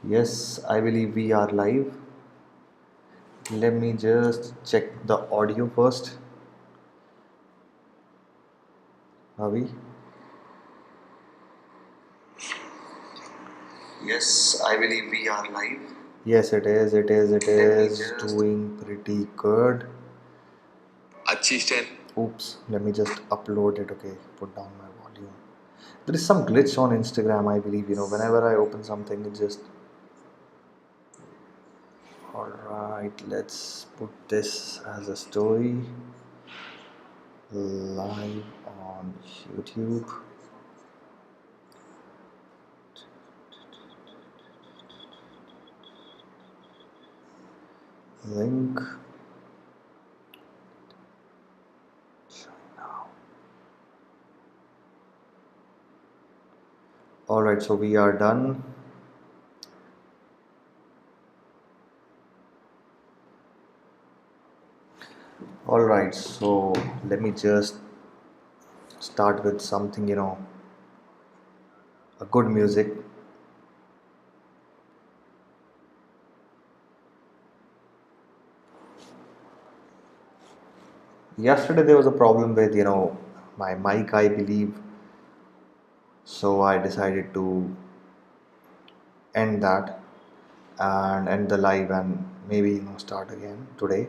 Yes, I believe we are live. Let me just check the audio first. Are we? Yes, I believe we are live. Yes, it is. It is doing pretty good. Oops, let me just upload it. Okay, put down my volume. There is some glitch on Instagram, I believe. Whenever I open something, it just. Alright, let's put this as a story live on YouTube. Link. Alright, so we are done. Alright, so let me just start with something, a good music. Yesterday there was a problem with, my mic, I believe. So I decided to end that and end the live and maybe, start again today.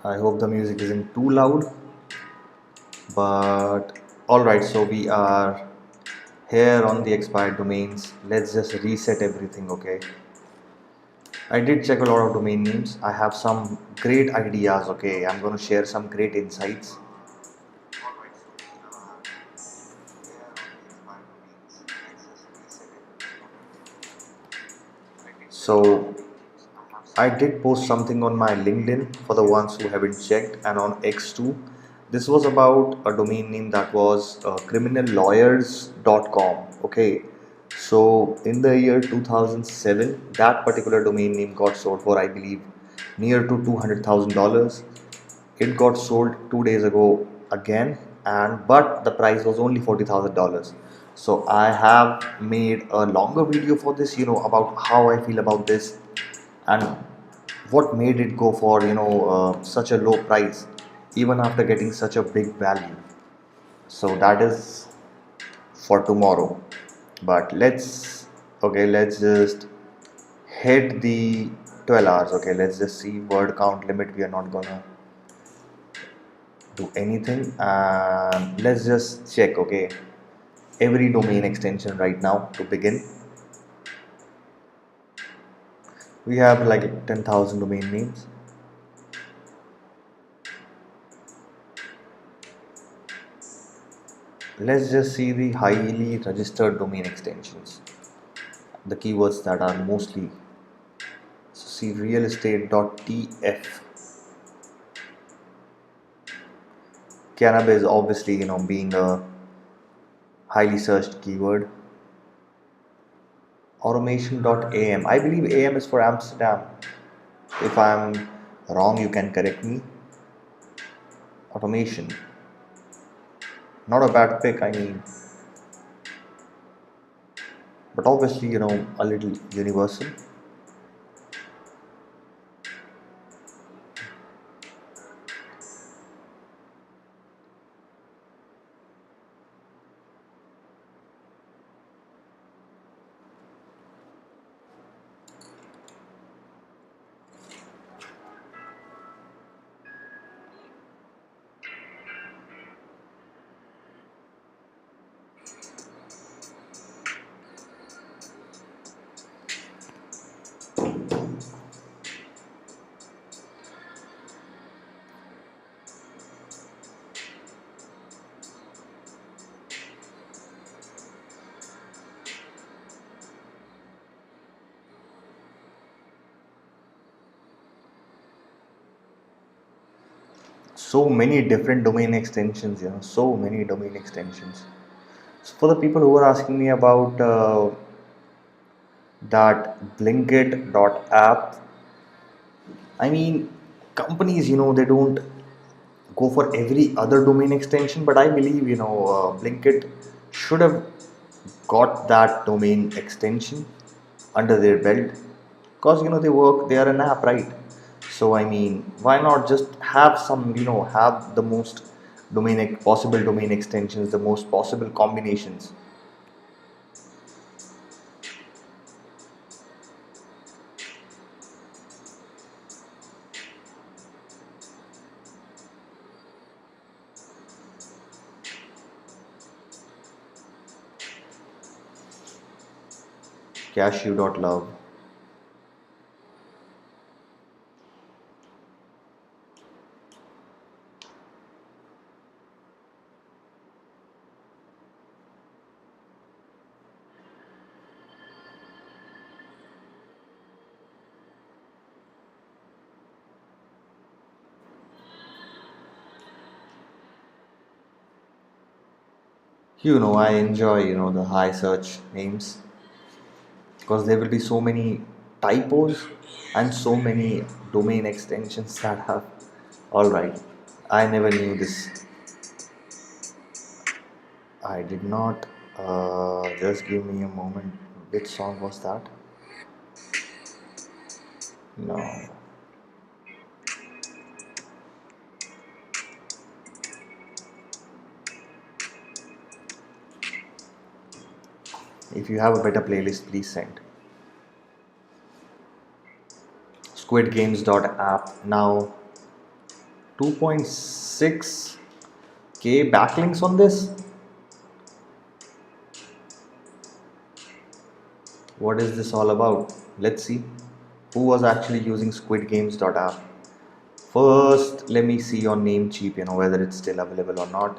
I hope the music isn't too loud. But alright, so we are here on the expired domains. Let's just reset everything, okay? I did check a lot of domain names. I have some great ideas, okay? I'm going to share some great insights. So I did post something on my LinkedIn for the ones who haven't checked, and on X too. This was about a domain name that was criminallawyers.com. Okay, so in the year 2007, that particular domain name got sold for, I believe, near to $200,000. It got sold 2 days ago again, and but the price was only $40,000. So I have made a longer video for this, about how I feel about this and what made it go for such a low price even after getting such a big value. So that is for tomorrow, but let's just hit the 12 hours. Okay, let's just see word count limit. We are not gonna do anything, and let's just check, okay, every domain extension right now to begin. We have like 10,000 domain names. Let's just see the highly registered domain extensions, the keywords that are mostly. So see realestate.tf. Cannabis, obviously, being a highly searched keyword. Automation.am. I believe AM is for Amsterdam. If I'm wrong, you can correct me. Automation. Not a bad pick, I mean. But obviously, a little universal. So many different domain extensions, so many domain extensions. So for the people who are asking me about that Blinkit.app, I mean, companies, they don't go for every other domain extension, but I believe, Blinkit should have got that domain extension under their belt because, they are an app, right? So, I mean, why not just have some, have the most possible domain extensions, the most possible combinations. Cashew.love. I enjoy, the high search names because there will be so many typos and so many domain extensions that have. All right, I never knew this. I did not. Just give me a moment. Which song was that? No. If you have a better playlist, please send. Squidgames.app now 2.6K backlinks on this. What is this all about? Let's see who was actually using squidgames.app. First, let me see on Namecheap, whether it's still available or not.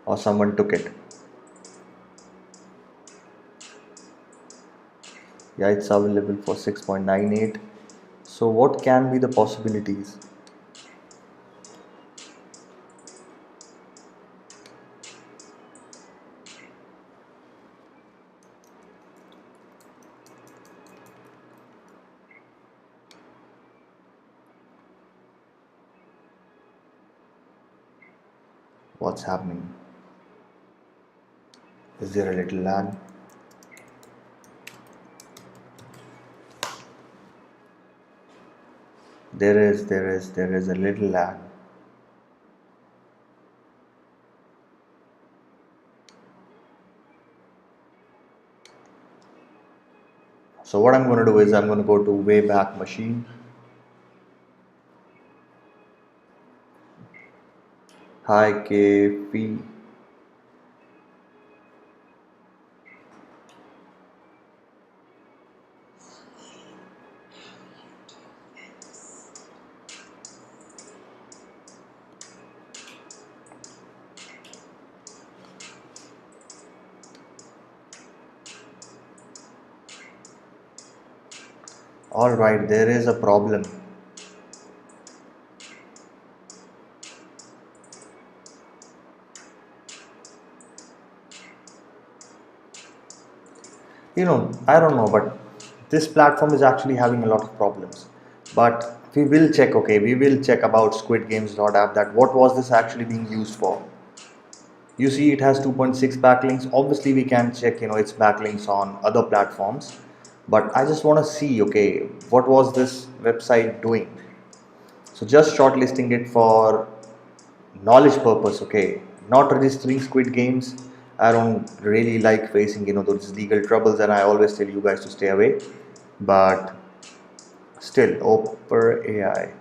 Or someone took it. Yeah, it's available for 6.98. So, what can be the possibilities? What's happening? Is there a little lag? There is a little lag. So what I'm going to do is I'm going to go to Wayback Machine. Hi KP. All right, there is a problem. I don't know, but this platform is actually having a lot of problems. But we will check, okay, we will check about squidgames.app that what was this actually being used for. You see it has 2.6 backlinks. Obviously we can check, its backlinks on other platforms. But I just want to see, okay, what was this website doing? So just shortlisting it for knowledge purpose, okay, not registering squid games. I don't really like facing those legal troubles, and I always tell you guys to stay away. But still, Opera AI.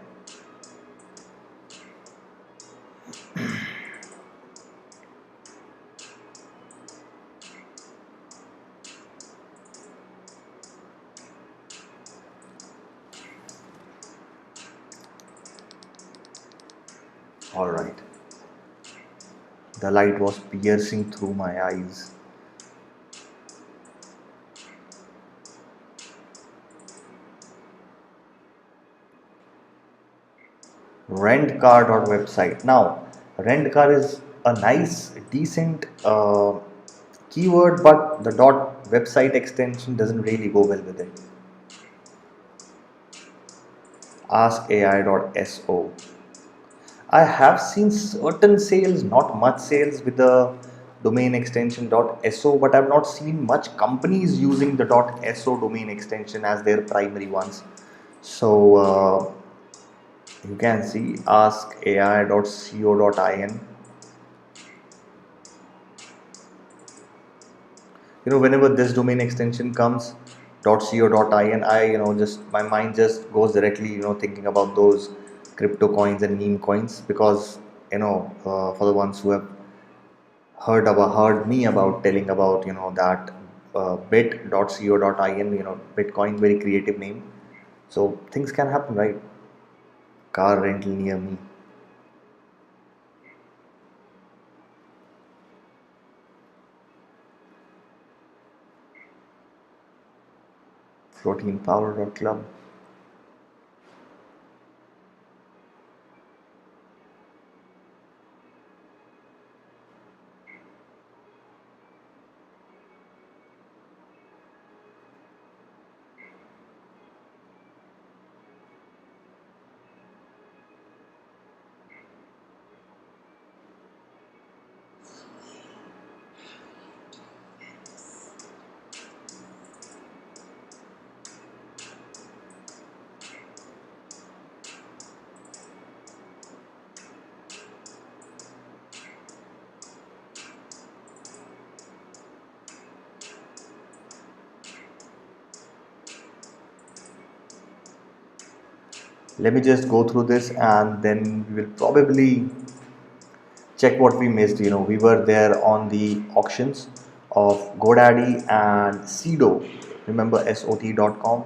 All right, the light was piercing through my eyes. Rentcar.website. Now, rentcar is a nice, decent keyword, but the dot website extension doesn't really go well with it. AskAI.so. I have seen certain sales, not much sales with the domain extension .so, but I've not seen much companies using the .so domain extension as their primary ones. So you can see askai.co.in. Whenever this domain extension comes .co.in, I just my mind just goes directly thinking about those crypto coins and meme coins, because for the ones who have heard me about telling about that bit.co.in, Bitcoin, very creative name. So things can happen, right? Car rental near me. Protein powder.club. Let me just go through this and then we will probably check what we missed. We were there on the auctions of Godaddy and Sedo. Remember SOT.com?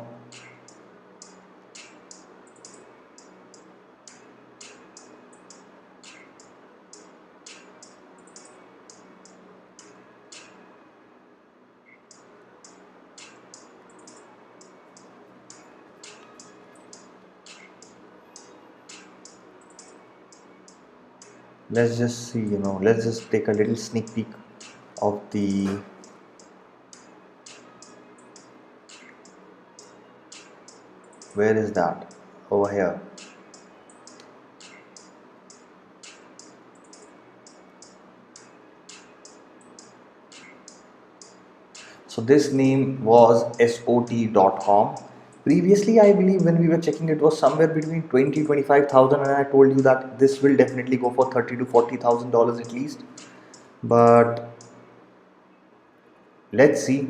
Let's just see, let's just take a little sneak peek of the where is that over here. So this name was SOT.com. Previously, I believe when we were checking, it was somewhere between 20-25,000, and I told you that this will definitely go for 30 to $40,000 at least. But let's see.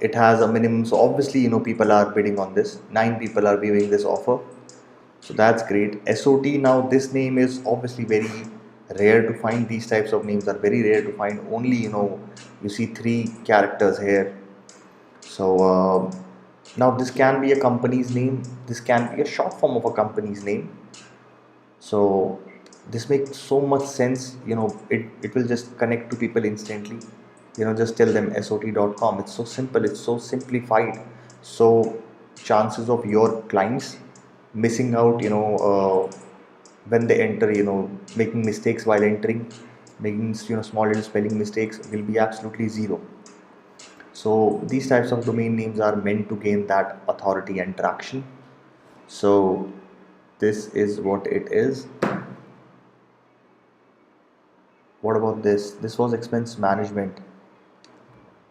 It has a minimum, so obviously people are bidding on this. 9 people are viewing this offer, so that's great. SOT, now this name is obviously very rare to find. These types of names are very rare to find. Only you see 3 characters here. So now this can be a company's name, this can be a short form of a company's name. So this makes so much sense. It will just connect to people instantly. Just tell them SOT.com. It's so simple, it's so simplified. So chances of your clients missing out, when they enter, making mistakes while entering, making small little spelling mistakes, will be absolutely zero. So these types of domain names are meant to gain that authority and traction. So this is what it is. What about this? This was expense management.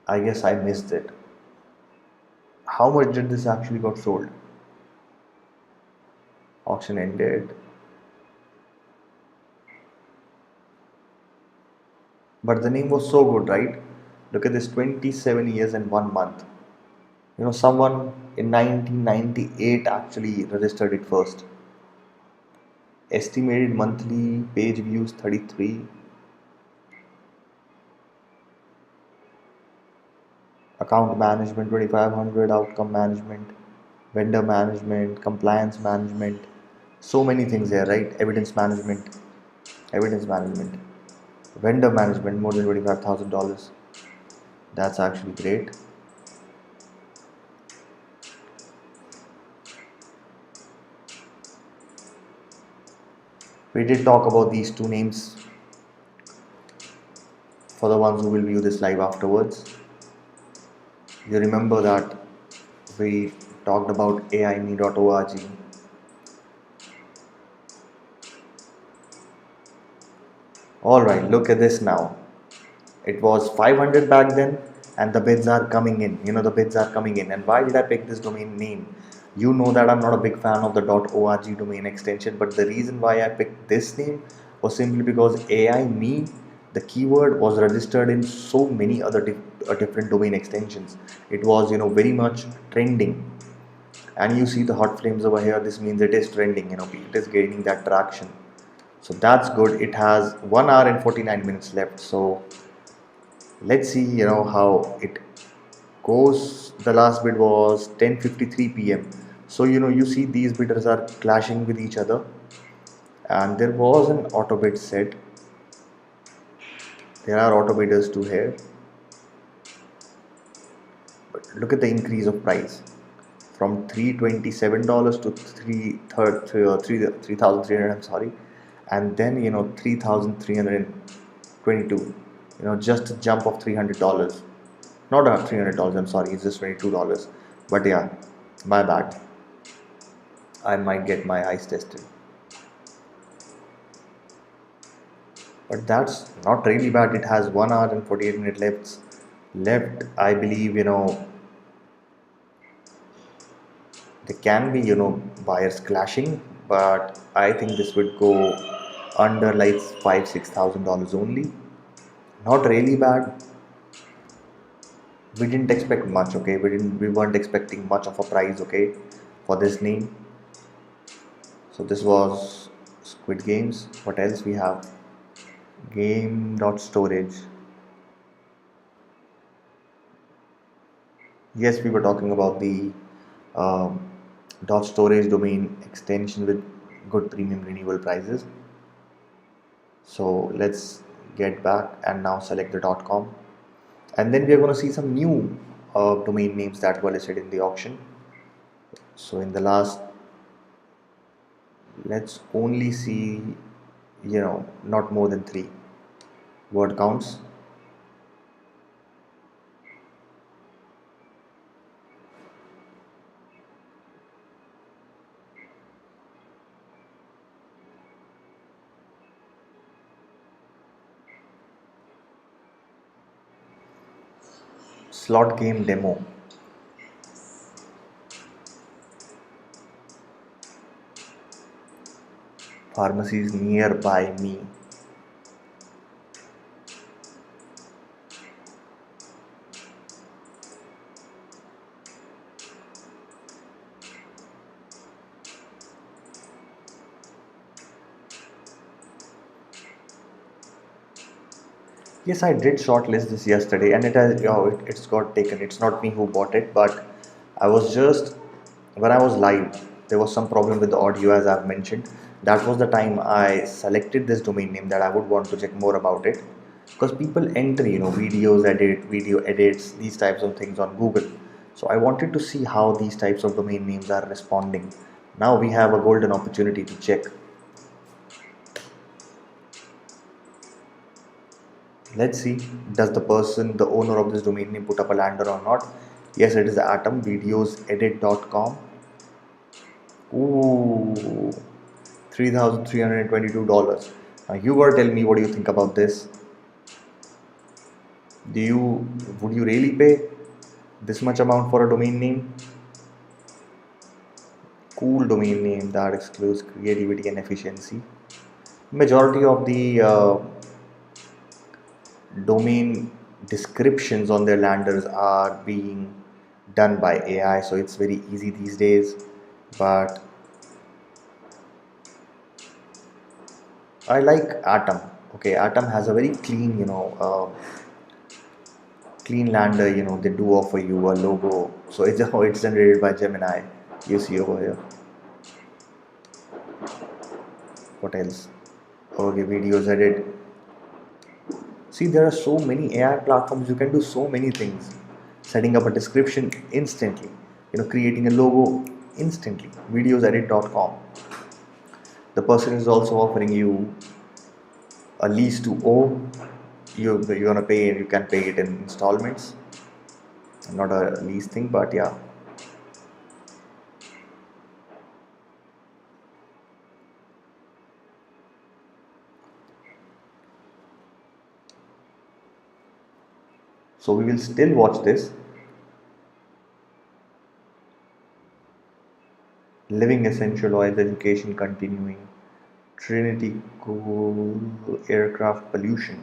I guess I missed it. How much did this actually got sold? Auction ended. But the name was so good, right? Look at this, 27 years and 1 month. Someone in 1998 actually registered it first. Estimated monthly page views 33. Account management 2500, outcome management, vendor management, compliance management, so many things here, right? Evidence management, vendor management, more than $25,000. That's actually great. We did talk about these two names for the ones who will view this live afterwards. You remember that we talked about aime.org. Alright, look at this now. It was 500 back then, and the bids are coming in. The bids are coming in. And why did I pick this domain name? You know that I'm not a big fan of the .org domain extension, but the reason why I picked this name was simply because AI the keyword was registered in so many other different domain extensions. It was, very much trending. And you see the hot flames over here. This means it is trending. It is gaining that traction. So that's good. It has 1 hour and 49 minutes left. So let's see how it goes. The last bid was 10:53 p.m. So you see these bidders are clashing with each other, and there was an auto bid set. There are auto bidders too here, but look at the increase of price from $327 to 3,300. I'm sorry, and then 3,322. Just a jump of $300. Not $300, I'm sorry, it's just $22. But yeah, my bad. I might get my eyes tested. But that's not really bad. It has 1 hour and 48 minutes left. I believe, there can be, buyers clashing, but I think this would go under like $5,000-6,000 only. Not really bad. We didn't expect much, okay? We weren't expecting much of a price, okay, for this name. So this was Squid Games. What else we have? Game.storage. Yes, we were talking about the .storage domain extension with good premium renewal prices. So let's get back and now select the .com. And then we are going to see some new domain names that were listed in the auction. So in the last, let's only see, not more than 3 word counts. Slot game demo. Pharmacies nearby me. Yes, I did shortlist this yesterday, and it's got taken. It's not me who bought it, but I was just when I was live, there was some problem with the audio, as I've mentioned. That was the time I selected this domain name that I would want to check more about it, because people enter, video edits, these types of things on Google. So I wanted to see how these types of domain names are responding. Now we have a golden opportunity to check. Let's see, does the owner of this domain name, put up a lander or not? Yes, it is atomvideosedit.com. Ooh, $3,322. Now you gotta tell me, what do you think about this? Would you really pay this much amount for a domain name? Cool domain name that excludes creativity and efficiency. Majority of the domain descriptions on their landers are being done by AI, so it's very easy these days. But I like Atom. Okay, Atom has a very clean, clean lander. They do offer you a logo, so it's generated by Gemini. You see over here. What else? Okay, videos edit. See, there are so many AI platforms. You can do so many things. Setting up a description instantly. Creating a logo instantly. Videosedit.com. The person is also offering you a lease to own. You're gonna pay, you can pay it in installments, not a lease thing, but yeah. So we will still watch this. Living essential oils education continuing. Trinity cool aircraft pollution.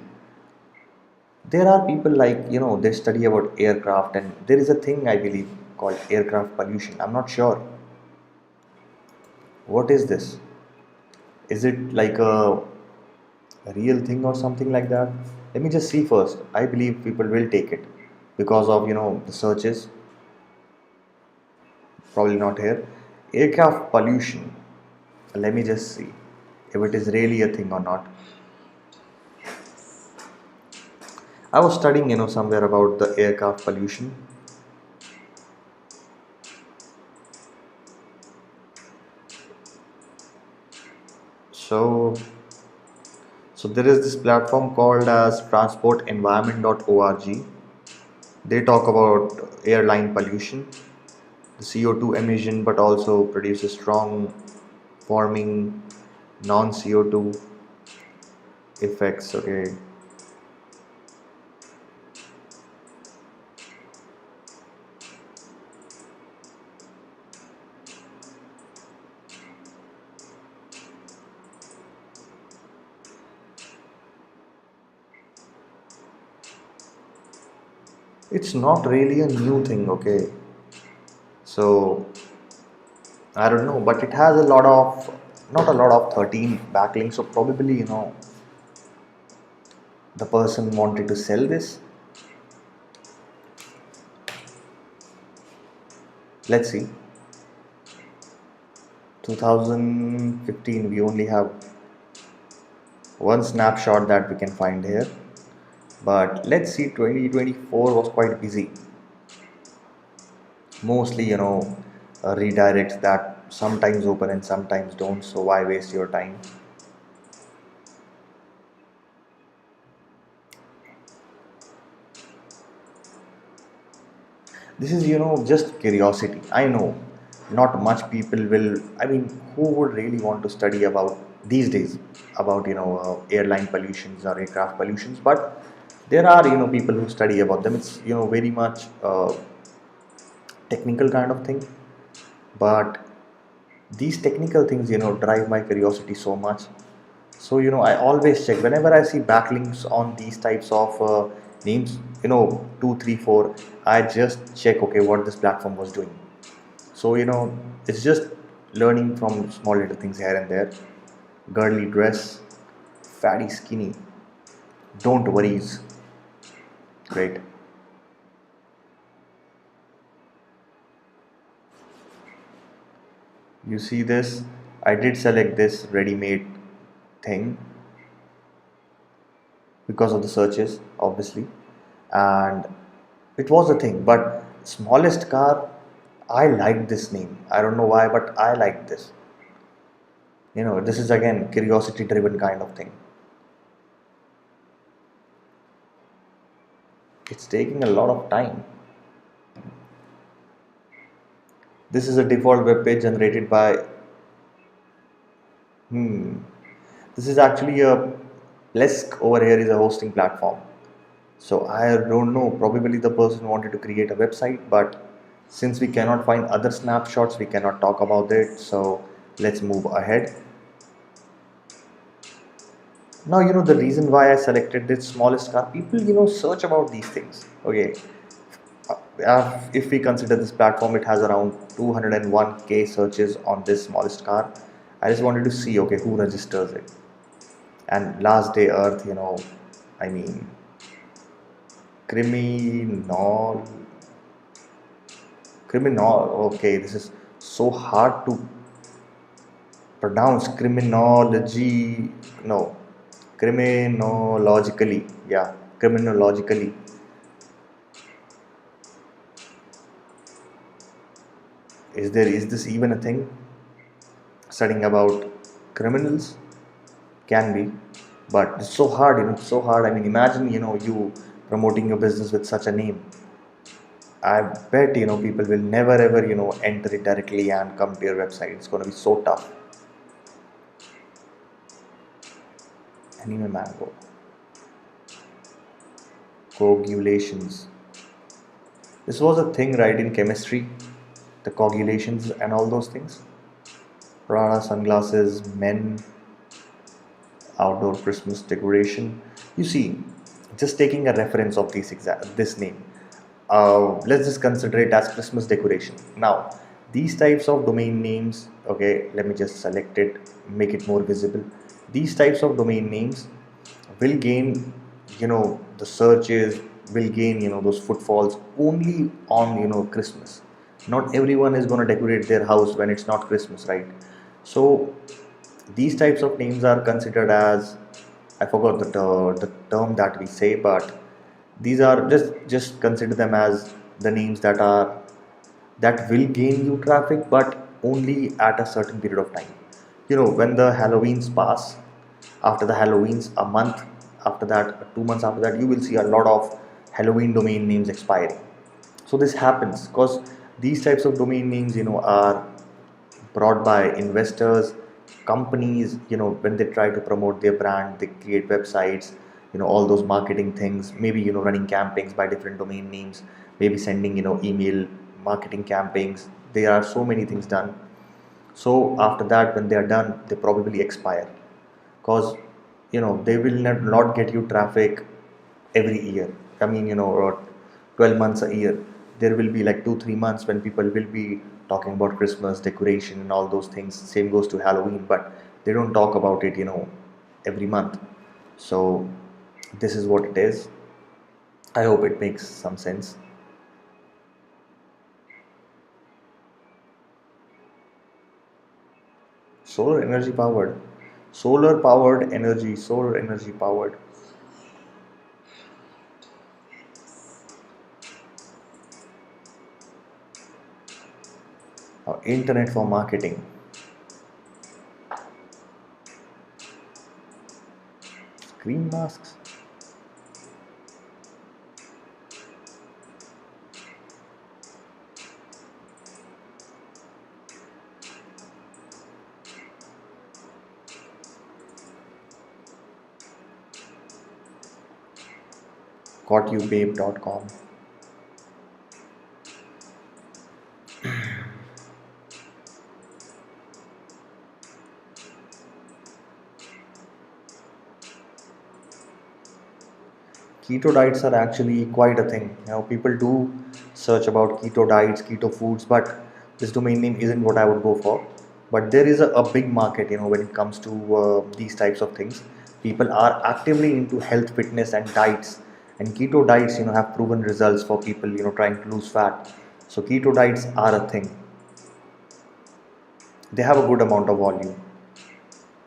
There are people like, they study about aircraft, and there is a thing I believe called aircraft pollution. I'm not sure. What is this? Is it like a real thing or something like that? Let me just see first. I believe people will take it because of, the searches. Probably not here. Aircraft pollution. Let me just see if it is really a thing or not. I was studying, somewhere about the aircraft pollution. So, so there is this platform called as transportenvironment.org. They talk about airline pollution, the CO2 emission, but also produces strong warming, non-CO2 effects. Okay, it's not really a new thing. Okay, so I don't know, but it has a lot of, not a lot of 13 backlinks. So probably, the person wanted to sell this. Let's see. 2015, we only have one snapshot that we can find here. But let's see, 2024 was quite busy. Mostly, redirects that sometimes open and sometimes don't. So why waste your time? This is, just curiosity. I know not much people will, I mean, who would really want to study about these days about, airline pollutions or aircraft pollutions, but there are, people who study about them. It's, very much technical kind of thing, but these technical things, drive my curiosity so much. So, I always check whenever I see backlinks on these types of names, 2 3 4, I just check, okay, what this platform was doing. So, it's just learning from small little things here and there. Girly dress, fatty skinny, don't worries. Great. You see this? I did select this ready-made thing because of the searches, obviously, and it was a thing. But smallest car, I like this name. I don't know why, but I like this. This is again curiosity-driven kind of thing. It's taking a lot of time. This is a default web page generated by. Hmm. This is actually a Plesk over here is a hosting platform. So I don't know, probably the person wanted to create a website, but since we cannot find other snapshots, we cannot talk about it. So let's move ahead. Now, the reason why I selected this smallest car, people, search about these things. Okay. If we consider this platform, it has around 201k searches on this smallest car. I just wanted to see, okay, who registers it. And last day Earth, I mean, criminal, okay, this is so hard to pronounce. Criminology, no, criminologically, yeah, criminologically. Is this even a thing? Studying about Criminals can be, but it's so hard, it's so hard. I mean, imagine, you promoting your business with such a name. I bet, people will never ever, enter it directly and come to your website. It's going to be so tough. Anime mango, coagulations. This was a thing, right, in chemistry, the coagulations and all those things. Prada sunglasses, men, outdoor Christmas decoration. You see, just taking a reference of this name, let's just consider it as Christmas decoration. Now, these types of domain names, okay, let me just select it, make it more visible. These types of domain names will gain, the searches, will gain, those footfalls only on, Christmas. Not everyone is going to decorate their house when it's not Christmas, right? So these types of names are considered as, I forgot the term that we say, but these are just consider them as the names that will gain you traffic, but only at a certain period of time. When the Halloweens pass, after the Halloweens, a month after that, 2 months after that, you will see a lot of Halloween domain names expiring. So this happens because these types of domain names, are brought by investors, companies. When they try to promote their brand, they create websites, all those marketing things, maybe, running campaigns by different domain names, maybe sending, email marketing campaigns. There are so many things done. So after that, when they are done, they probably expire, because they will not get you traffic every year. I mean, or 12 months a year. There will be like 2 3 months when people will be talking about Christmas decoration and all those things. Same goes to Halloween, but they don't talk about it, every month. So this is what it is. I hope it makes some sense. Solar energy powered. Internet for marketing. Screen masks. Gotyobabe.com. Keto diets are actually quite a thing. People do search about keto diets, keto foods, but this domain name isn't what I would go for. But there is a big market, when it comes to these types of things. People are actively into health, fitness, and diets, and keto diets, have proven results for people, trying to lose fat. So keto diets are a thing. They have a good amount of volume.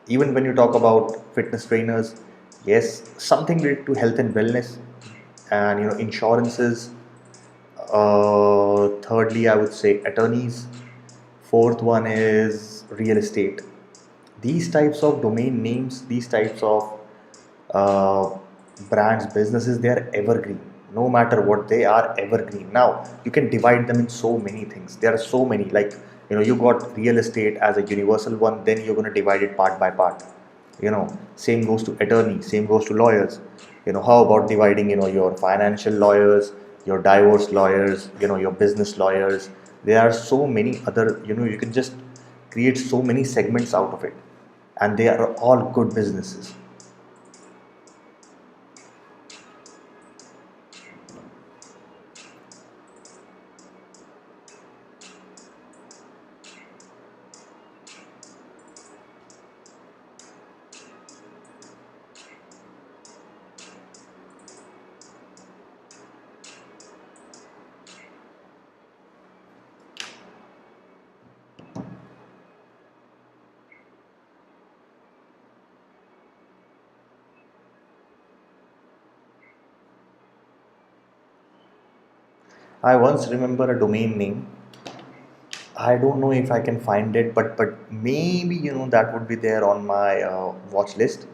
Even when you talk about fitness trainers, yes, something related to health and wellness, and insurances. Thirdly, I would say attorneys. Fourth one is real estate. These types of domain names, these types of uh, brands, businesses, they are evergreen. No matter what, they are evergreen. Now, you can divide them in so many things. There are so many. Like, you got real estate as a universal one, then you're going to divide it part by part. Same goes to attorney, same goes to lawyers. How about dividing, your financial lawyers, your divorce lawyers, your business lawyers. There are so many other, you can just create so many segments out of it, and they are all good businesses. I once remember a domain name. I don't know if I can find it, but maybe that would be there on my watch list.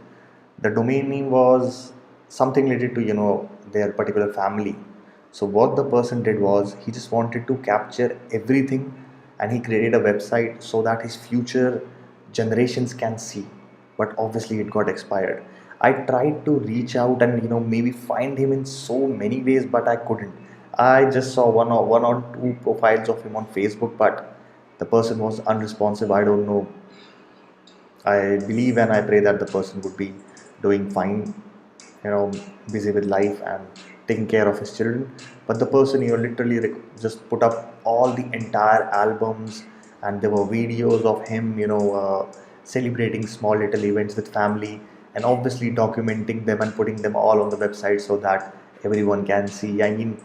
The domain name was something related to their particular family. So what the person did was he just wanted to capture everything, and he created a website so that his future generations can see. But obviously it got expired. I tried to reach out and maybe find him in so many ways, but I couldn't. I just saw one or two profiles of him on Facebook, but the person was unresponsive. I don't know. I believe and I pray that the person would be doing fine, busy with life and taking care of his children. But the person, literally just put up all the entire albums, and there were videos of him, celebrating small little events with family, and obviously documenting them and putting them all on the website so that everyone can see. I mean,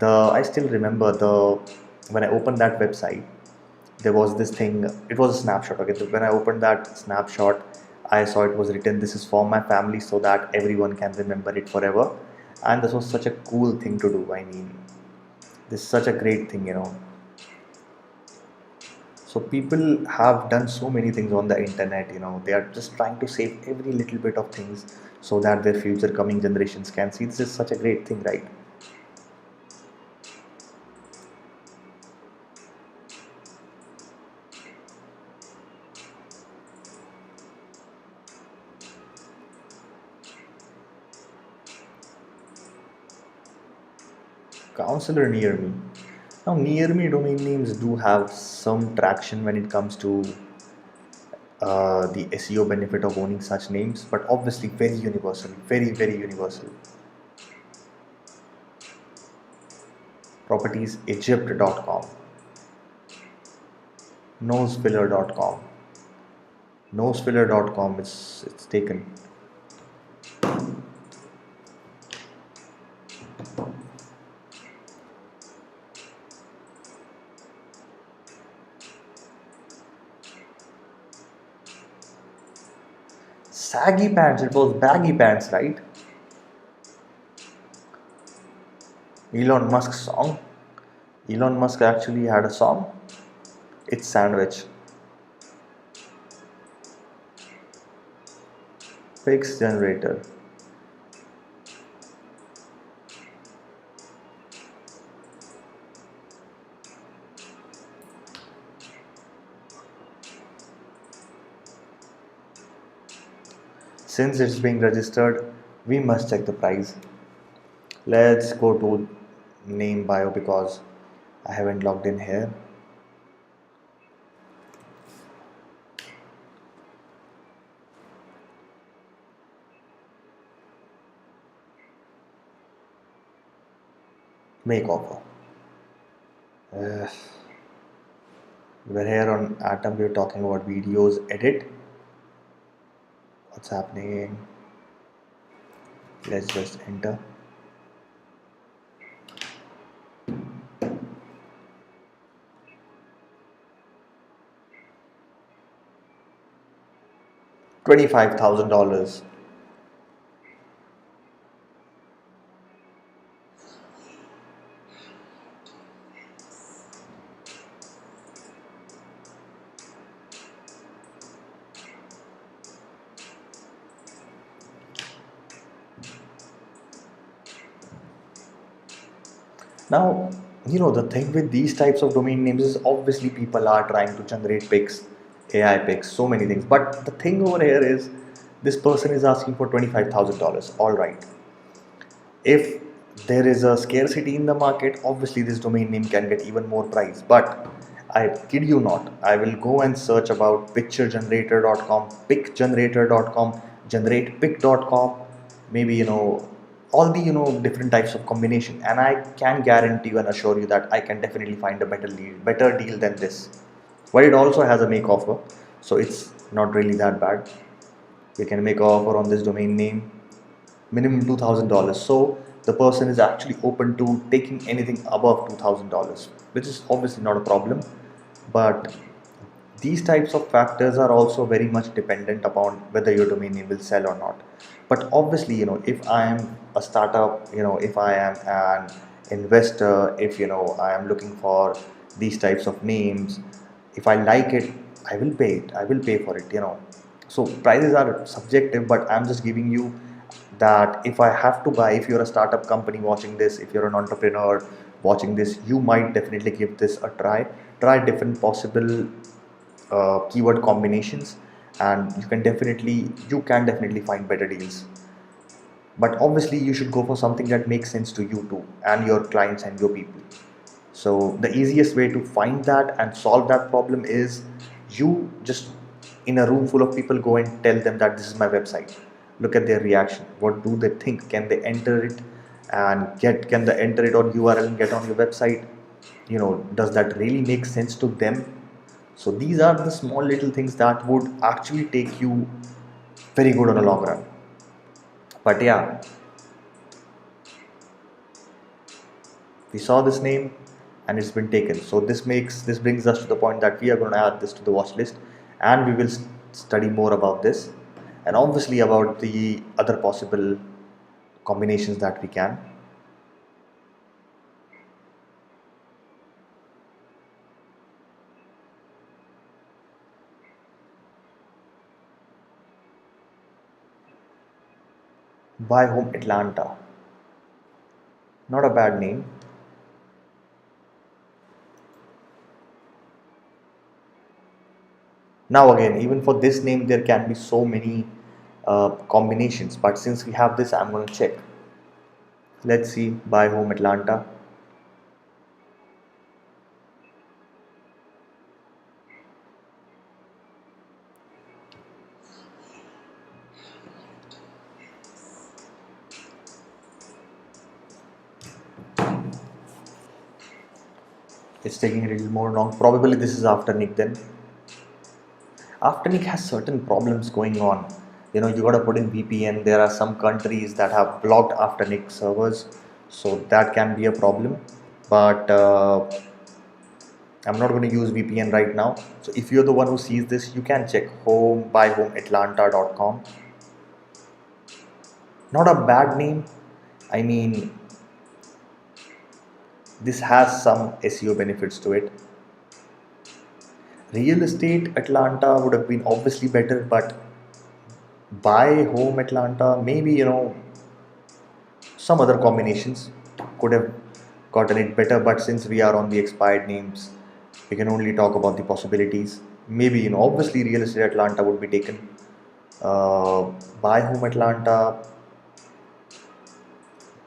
I still remember the when I opened that website, there was this thing. It was a snapshot. Okay, so when I opened that snapshot, I saw it was written, "This is for my family," so that everyone can remember it forever. And this was such a cool thing to do. I mean, this is such a great thing. So people have done so many things on the internet. They are just trying to save every little bit of things so that their future coming generations can see. This is such a great thing, right? Counselor near me. Now, near me domain names do have some traction when it comes to the SEO benefit of owning such names, but obviously very universal, very, very universal. Properties Egypt.com, nosefiller.com. Nosefiller.com, it's taken. Saggy pants, it was baggy pants, right? Elon Musk's song. Elon Musk actually had a song. It's Sandwich. Pics generator. Since it's being registered, we must check the price. Let's go to name bio because I haven't logged in here. Make offer. Uh, we're here on Atom, we're talking about videos edit. What's happening? Let's just enter. $25,000. Now, the thing with these types of domain names is obviously people are trying to generate pics, AI pics, so many things. But the thing over here is this person is asking for $25,000. All right. If there is a scarcity in the market, obviously this domain name can get even more price. But I kid you not, I will go and search about picturegenerator.com, picgenerator.com, generatepic.com, maybe all the different types of combination, and I can guarantee you and assure you that I can definitely find a better deal than this. But it also has a make offer, so it's not really that bad. You can make an offer on this domain name, minimum $2,000. So the person is actually open to taking anything above $2,000, which is obviously not a problem. But these types of factors are also very much dependent upon whether your domain name will sell or not. But obviously, if I am a startup, if I am an investor, if I am looking for these types of names, If I like it, I will pay it. I will pay for it, So prices are subjective, but I'm just giving you that if I have to buy, if you're a startup company watching this, if you're an entrepreneur watching this, you might definitely give this a try. Try different possible keyword combinations, and you can definitely find better deals. But obviously you should go for something that makes sense to you too, and your clients and your people. So the easiest way to find that and solve that problem is, you just, in a room full of people, go and tell them that this is my website. Look at their reaction. What do they think? Can they enter it and get can they enter it on URL and get on your website? Does that really make sense to them? So these are the small little things that would actually take you very good on a long run. But yeah, we saw this name and it's been taken. So this brings us to the point that we are going to add this to the watch list, and we will study more about this, and obviously about the other possible combinations that we can. Buy Home Atlanta, not a bad name. Now again, even for this name there can be so many combinations, but since we have this, I'm going to check. Let's see. Buy Home Atlanta. It's taking a little more long. Probably this is after Nick then. Afternic has certain problems going on. You got to put in VPN. There are some countries that have blocked Afternic servers, so that can be a problem. But I'm not going to use VPN right now. So if you're the one who sees this, you can check buyhomeatlanta.com. Not a bad name. I mean, this has some SEO benefits to it. Real estate Atlanta would have been obviously better, but buy home Atlanta, maybe some other combinations could have gotten it better, but since we are on the expired names, we can only talk about the possibilities. Maybe, obviously Real Estate Atlanta would be taken. uh, Buy Home Atlanta,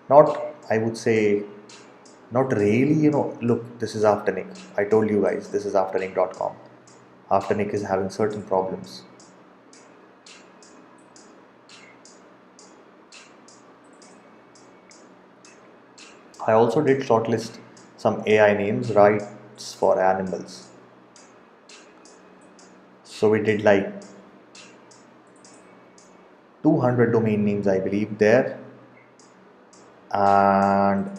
not, I would say, not really. Look, this is Afternic. I told you guys, this is afternic.com. Afternic is having certain problems. I also did shortlist some AI names, rights for animals. So we did like 200 domain names, I believe, there. And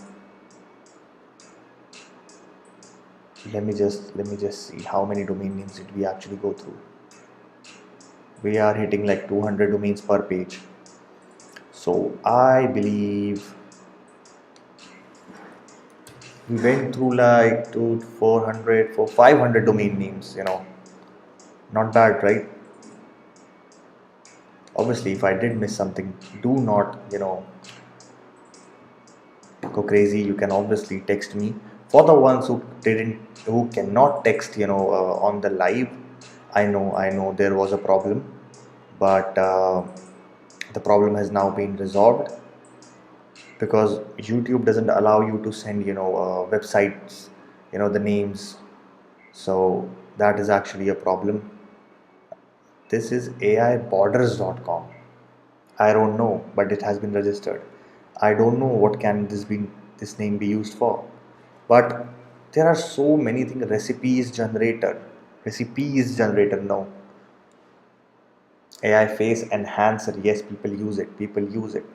let me just see how many domain names did we actually go through. We are hitting like 200 domains per page. So I believe we went through like 400 for 500 domain names. Not bad, right? Obviously, if I did miss something, do not go crazy. You can obviously text me. For the ones who cannot text on the live, I know there was a problem, but the problem has now been resolved, because YouTube doesn't allow you to send websites, the names. So that is actually a problem. This is aiborders.com. I don't know, but it has been registered. I don't know what can this name be used for. But there are so many things. Recipes generator, no. AI face enhancer, yes, people use it. People use it.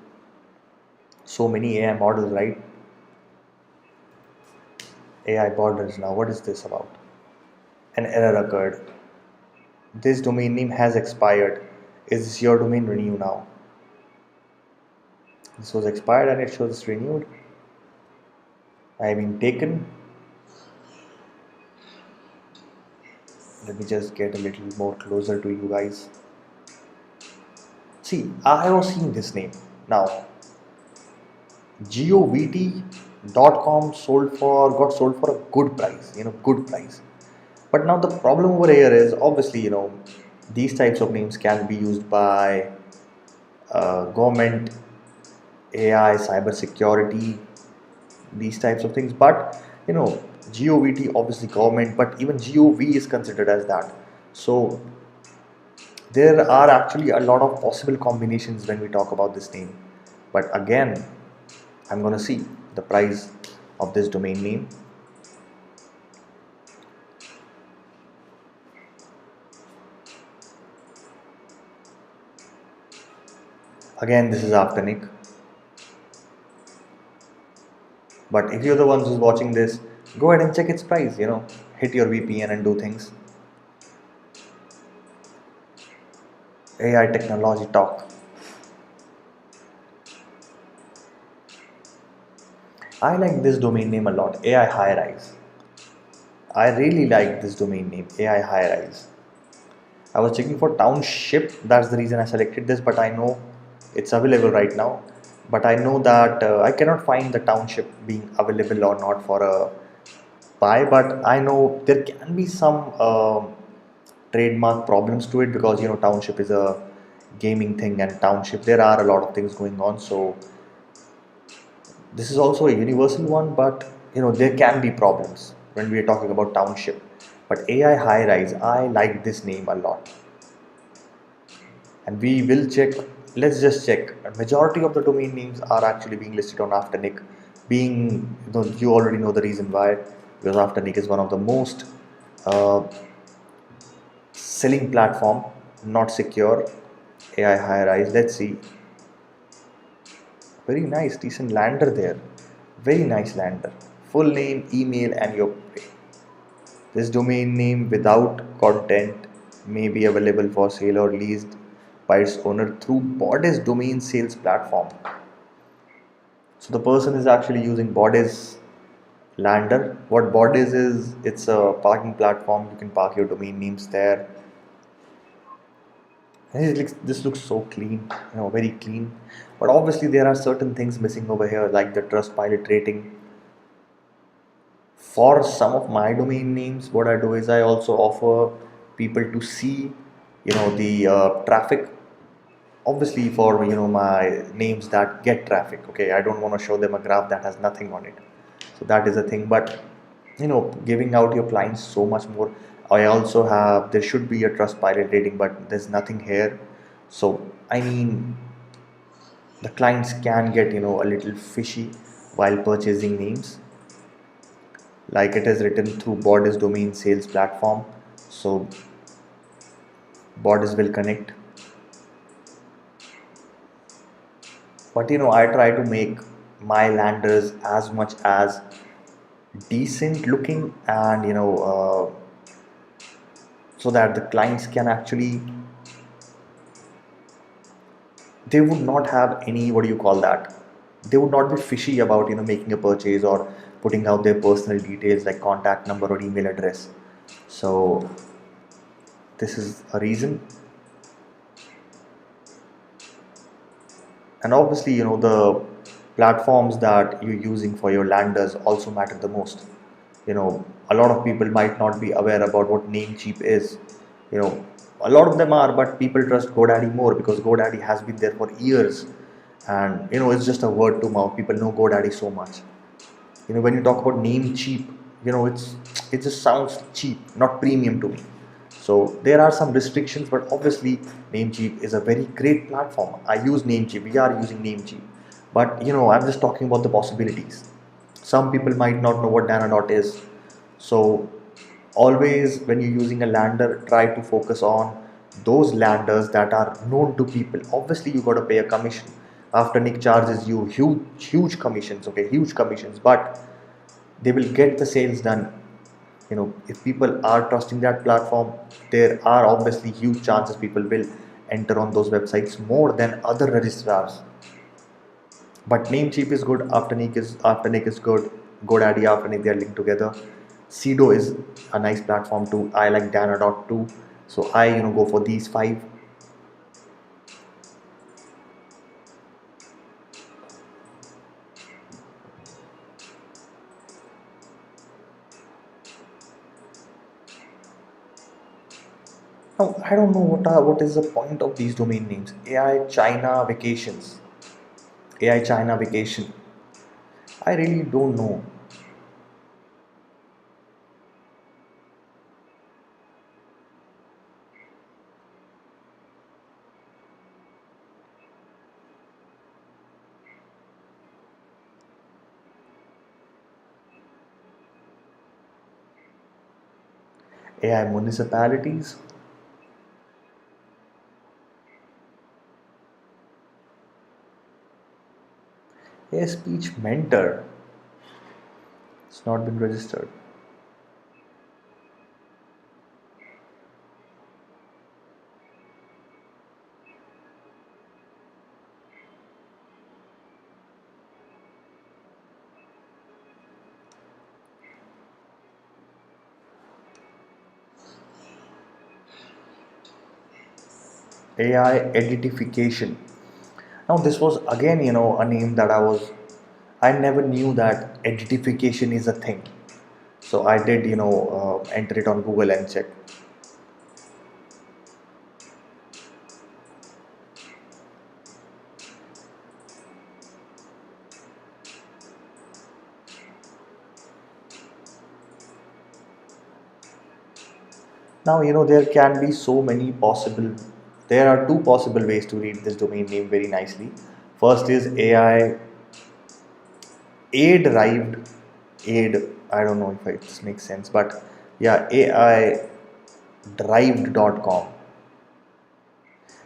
So many AI models, right? AI borders. Now, what is this about? An error occurred. This domain name has expired. Is this your domain? Renew now. This was expired and it shows renewed. I mean taken. Let me just get a little more closer to you guys. See, I was seeing this name. Now, govt.com got sold for a good price, good price. But now the problem over here is obviously, these types of names can be used by government, AI, cyber security, these types of things. But govt obviously government, but even gov is considered as that. So there are actually a lot of possible combinations when we talk about this name. But again, I'm gonna see the price of this domain name. Again, this is after Nick. But if you're the ones who's watching this, go ahead and check its price, hit your VPN and do things. AI technology talk. I like this domain name a lot, AI High Rise. I really like this domain name, AI High Rise. I was checking for township, that's the reason I selected this, but I know it's available right now. But I know that I cannot find the township being available or not for a buy, but I know there can be some trademark problems to it because township is a gaming thing, and township there are a lot of things going on. So this is also a universal one, but there can be problems when we are talking about township. But AI High Rise, I like this name a lot, and we will check. Let's just check. A majority of the domain names are actually being listed on Afternic, being you already know the reason why, because Afternic is one of the most uh, selling platform, not secure. AI High Rise, let's see. Very nice, decent lander there. Very nice lander. Full name, email, and your pay. This domain name without content may be available for sale or leased by its owner through Bodice domain sales platform. So the person is actually using Bodice lander. What Bodice is, it's a parking platform. You can park your domain names there. And this looks so clean, very clean. But obviously there are certain things missing over here, like the Trustpilot rating. For some of my domain names, what I do is I also offer people to see, the traffic. Obviously, for my names that get traffic. Okay, I don't want to show them a graph that has nothing on it. So that is a thing. But giving out your clients so much more. I also have, there should be a trust pilot rating, but there's nothing here. So I mean, the clients can get a little fishy while purchasing names, like it is written through Bodice domain sales platform. So Bodice will connect. But I try to make my landers as much as decent looking, and so that the clients can actually, they would not have any, what do you call that, they would not be fishy about making a purchase or putting out their personal details like contact number or email address. So this is a reason. And obviously the platforms that you're using for your landers also matter the most. A lot of people might not be aware about what Namecheap is. A lot of them are, but people trust GoDaddy more because GoDaddy has been there for years, and it's just a word to mouth. People know GoDaddy so much. When you talk about Namecheap, it just sounds cheap, not premium to me. So there are some restrictions, but obviously Namecheap is a very great platform. I use Namecheap. We are using Namecheap, but I'm just talking about the possibilities. Some people might not know what Danadot is. So always when you're using a lander, try to focus on those landers that are known to people. Obviously you got to pay a commission. After Nick charges you huge commissions, okay, huge commissions, but they will get the sales done. If people are trusting that platform, there are obviously huge chances people will enter on those websites more than other registrars. But Namecheap is good, Afternic is good, GoDaddy, Afternic, they are linked together. Cedo is a nice platform too. I like Dana.2. So I go for these five. Now I don't know what is the point of these domain names. AI China Vacations. AI China Vacation. I really don't know. AI municipalities. AI speech mentor. It's not been registered. AI edification. Now this was again, a name that I never knew that edification is a thing. So I did, enter it on Google and check. Now, there can be so many possible, there are two possible ways to read this domain name very nicely. First is AI A derived, aid, I don't know if it makes sense, but yeah, AI derived.com.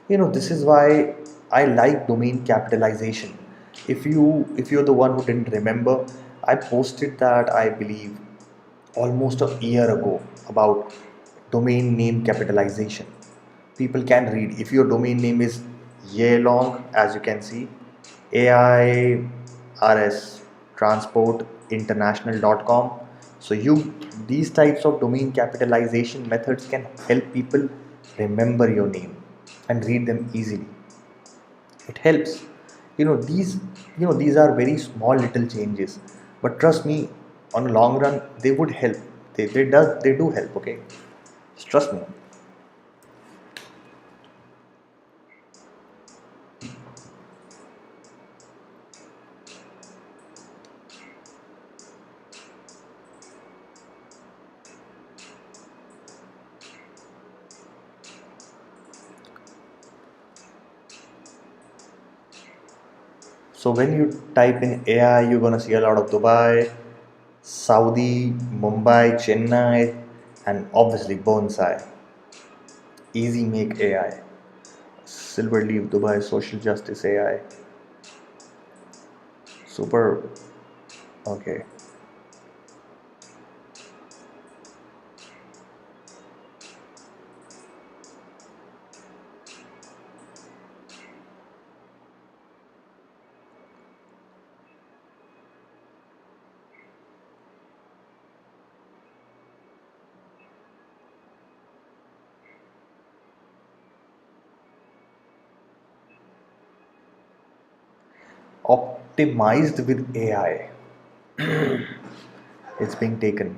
This is why I like domain capitalization. If you're the one who didn't remember, I posted that, I believe, almost a year ago about domain name capitalization. People can read. If your domain name is yay long, as you can see, AIRS transport international.com. So these types of domain capitalization methods can help people remember your name and read them easily. It helps. These are very small little changes, but trust me, on a long run they would help. They do help. Okay, just trust me. So when you type in AI, you're gonna see a lot of Dubai, Saudi, Mumbai, Chennai, and obviously Bonsai. Easy Make AI, Silver Leaf Dubai, Social Justice AI, Super. Okay. Optimized with AI. It's being taken.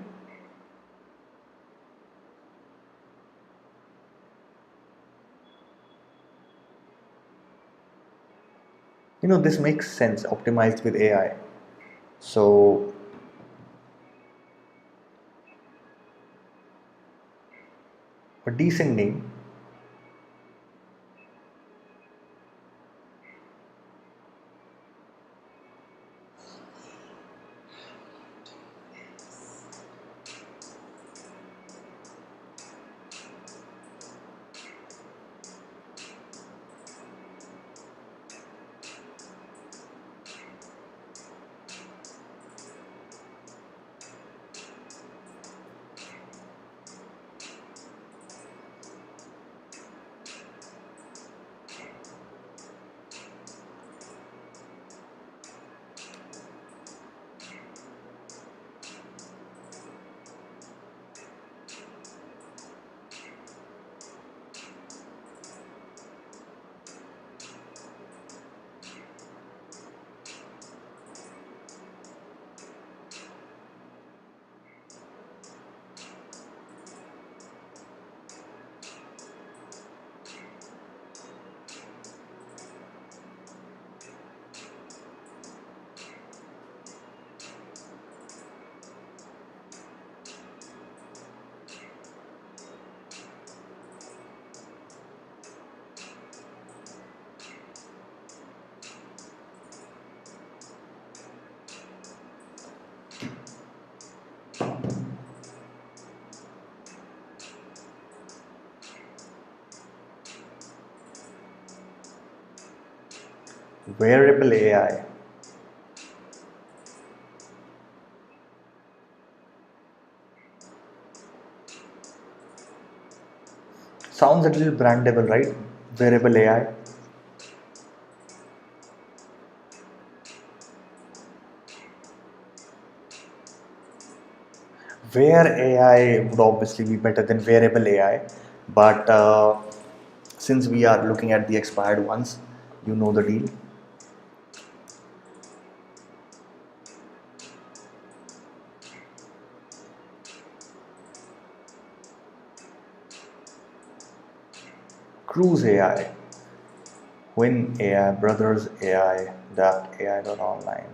This makes sense. Optimized with AI. So a decent name. Wearable AI. Sounds a little brandable, right? Wearable AI. Wear AI would obviously be better than wearable AI, but since we are looking at the expired ones, you know the deal. Cruise AI, Win AI, Brothers AI, Adapt AI online.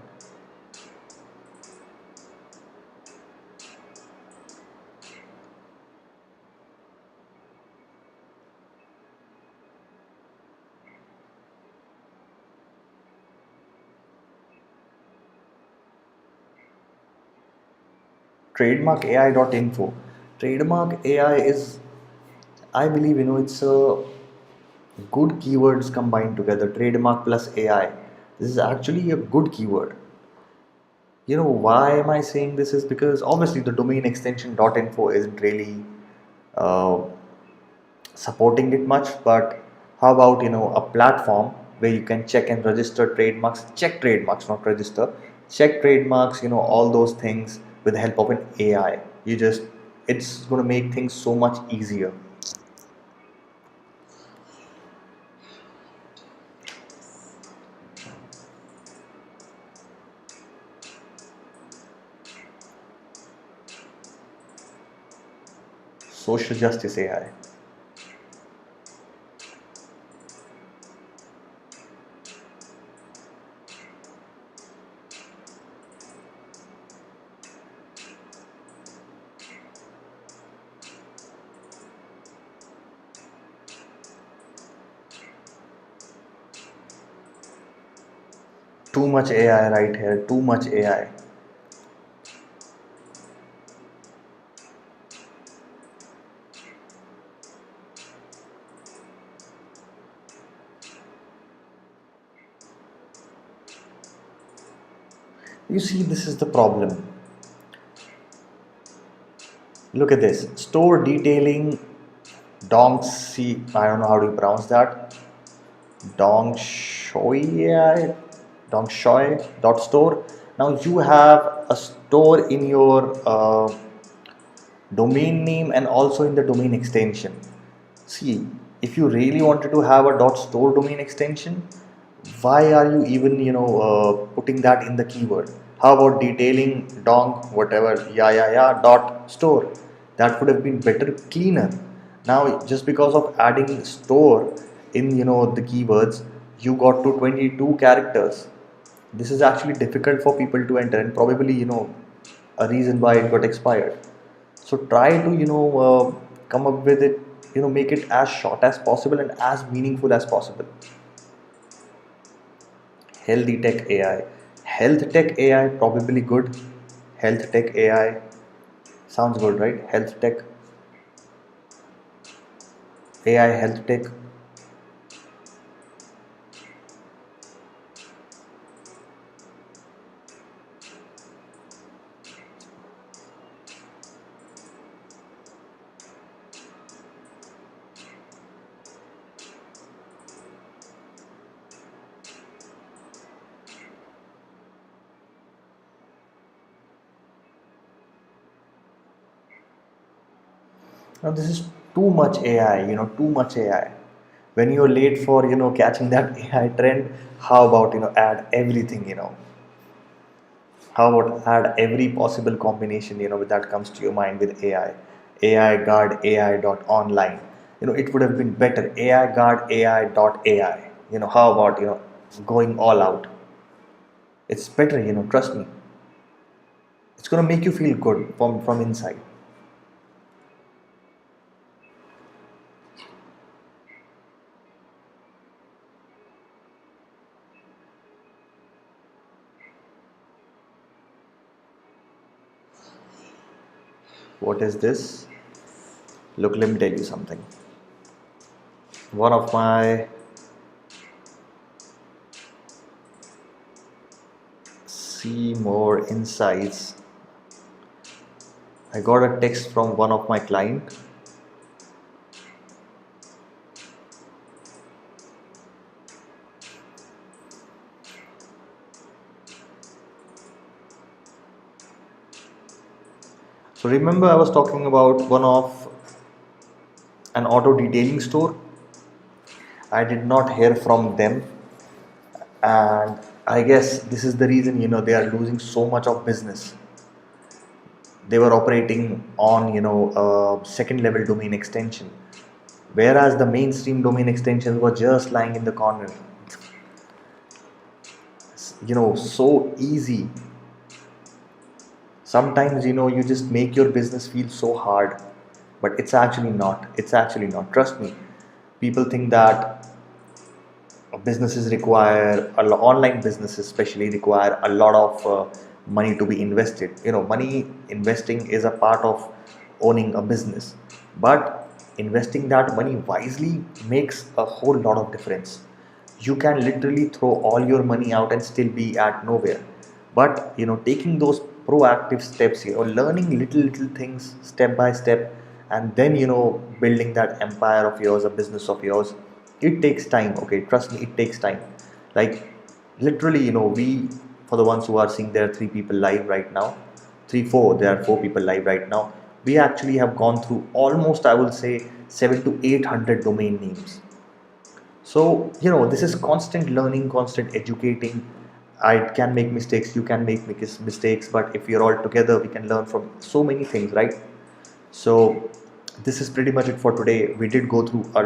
Trademark AI.info. Trademark AI is, I believe, it's a good keywords combined together. Trademark plus AI. This is actually a good keyword. Why am I saying this is because obviously the domain extension .info isn't really uh, supporting it much, but how about a platform where you can check and register trademarks, check trademarks, not register, check trademarks, all those things with the help of an AI. It's going to make things so much easier. Social justice AI. Too much AI right here, too much AI. You see, this is the problem. Look at this. Store detailing Dong C. I don't know how to pronounce that. Dong Shoy. Dong Shoy dot store. Now you have a store in your domain name and also in the domain extension. See, if you really wanted to have a .store domain extension, why are you even putting that in the keyword? How about detailing dong whatever yeah dot store? That would have been better, cleaner. Now just because of adding store in the keywords, you got to 22 characters. This is actually difficult for people to enter, and probably a reason why it got expired. So try to come up with it, make it as short as possible and as meaningful as possible. Healthy tech AI. Health tech AI, probably good. Health tech AI sounds good, right? Health tech AI, health tech. Now this is too much AI, too much AI. When you're late for catching that AI trend, how about add everything, how about add every possible combination that comes to your mind with AI. AI guard AI dot online. It would have been better. AI guard AI dot AI. How about going all out? It's better. Trust me. It's gonna make you feel good from inside. What is this? Look, let me tell you something. One of my see more insights. I got a text from one of my client. So remember I was talking about one of an auto detailing store. I did not hear from them, and I guess this is the reason they are losing so much of business. They were operating on a second level domain extension, whereas the mainstream domain extensions were just lying in the corner. So easy. Sometimes you just make your business feel so hard, but it's actually not. Trust me. People think that businesses require online businesses especially require a lot of money to be invested. Money investing is a part of owning a business, but investing that money wisely makes a whole lot of difference. You can literally throw all your money out and still be at nowhere, but taking those proactive steps, learning little things step by step, and then building that empire of yours, a business of yours, it takes time. Okay, trust me, it takes time. Like, literally, we, for the ones who are seeing, there are three people live right now, three four there are four people live right now. We actually have gone through almost, I will say, 7 to 800 domain names. So this is constant learning, constant educating. I can make mistakes, you can make mistakes, but if we are all together, we can learn from so many things, right? So this is pretty much it for today. We did go through a